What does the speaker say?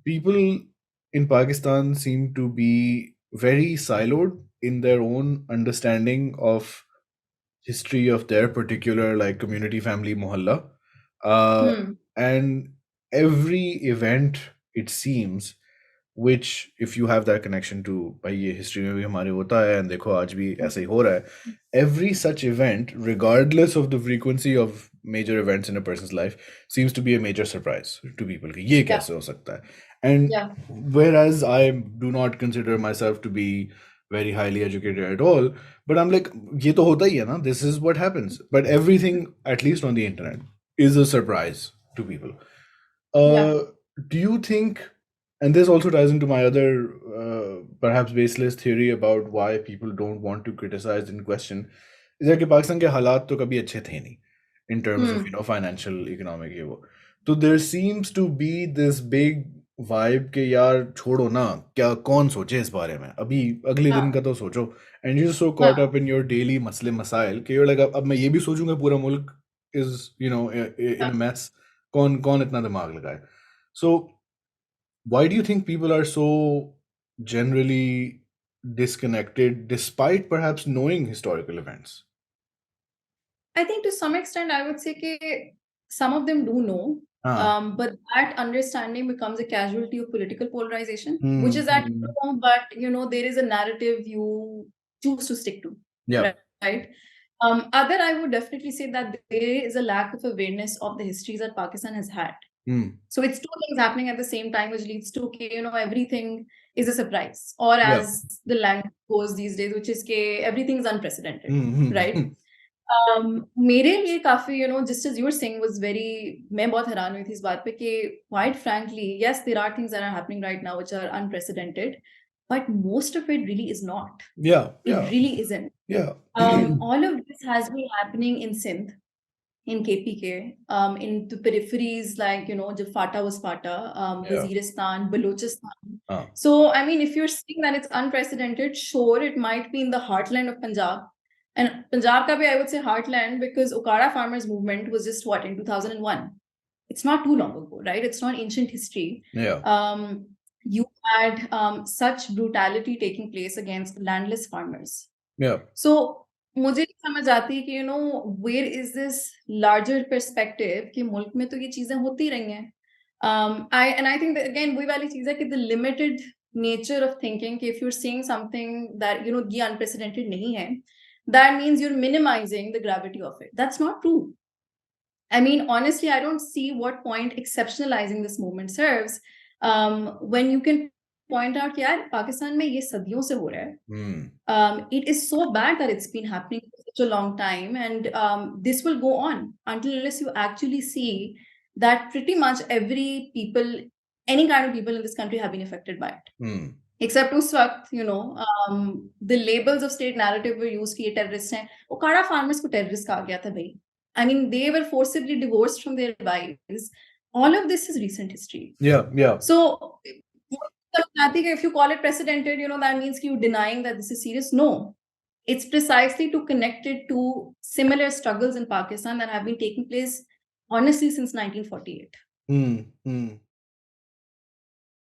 people in Pakistan seem to be very siloed in their own understanding of history of their particular like community, family, mohalla, and every event, it seems, which if you have that connection to भाई ये history में भी हमारे होता है and देखो आज भी ऐसा ही हो रहा है, every such event, regardless of the frequency of major events in a person's life, seems to be a major surprise to people कि ये कैसे हो सकता है. And whereas I do not consider myself to be very highly educated at all, but I'm like, ये तो होता ही है ना, this is what happens. But everything, at least on the internet, is a surprise to people. Do you think, and this also ties into my other perhaps baseless theory about why people don't want to criticize and question, is that कि पाकिस्तान के हालात तो कभी अच्छे थे नहीं in terms of, you know, financial, economic, ये वो. So there seems to be this big vibe के यार छोड़ो ना, क्या कौन सोचे इस बारे में, अभी अगले दिन का तो सोचो. And you're so caught up in your daily मसले मसाइल कि you're like, अब मैं ये भी सोचूंगा पूरा मुल्क is, you know, in a mess. कौन इतना दिमाग लगाए. So why do you think people are so generally disconnected despite perhaps knowing historical events? I think to some extent I would say that some of them do know, but that understanding becomes a casualty of political polarization, which is that you know, but you know, there is a narrative you choose to stick to. Right. Other, I would definitely say that there is a lack of awareness of the histories that Pakistan has had. So it's two things happening at the same time, which leads to, you know, everything is a surprise, or as the language goes these days, which is everything is unprecedented, right? मेरे लिए काफी, you know, just as you were saying, was very, मैं बहुत हैरान हुई थी इस बात पे कि quite frankly, yes, there are things that are happening right now which are unprecedented, but most of it really is not. It really isn't. All of this has been happening in Sindh, in KPK, in the peripheries, like, you know, jab Fata was Fata, Waziristan, Balochistan. So, I mean, if you're saying that it's unprecedented, sure, it might be in the heartland of Punjab. And Punjab ka bhi, I would say heartland, because Okara farmers movement was just what, in 2001? It's not too long ago, right? It's not ancient history. You had such brutality taking place against landless farmers. So, मुझे समझ आती है कि you know, where is this larger perspective कि मुल्क में तो ये चीजें होती रही हैं. I think that again वही वाली चीज है कि the limited nature of thinking कि if you're saying something that, you know, ये unprecedented नहीं है, that means you're minimizing the gravity of it. That's not true. I mean, honestly, I don't see what point exceptionalizing this movement serves when you can point out कि यार पाकिस्तान में ये सदियों से हो रहा है. It is so bad that it's been happening for such a long time, and this will go on until unless you actually see that pretty much every people, any kind of people in this country have been affected by it. Except उस वक्त, you know, the labels of state narrative were used कि ये terrorists हैं. Okara farmers को terrorist कहा गया था भाई. I mean, they were forcibly divorced from their wives. All of this is recent history. So if you call it precedented, you know, that means you denying that this is serious. No, it's precisely to connect it to similar struggles in Pakistan that have been taking place honestly since 1948.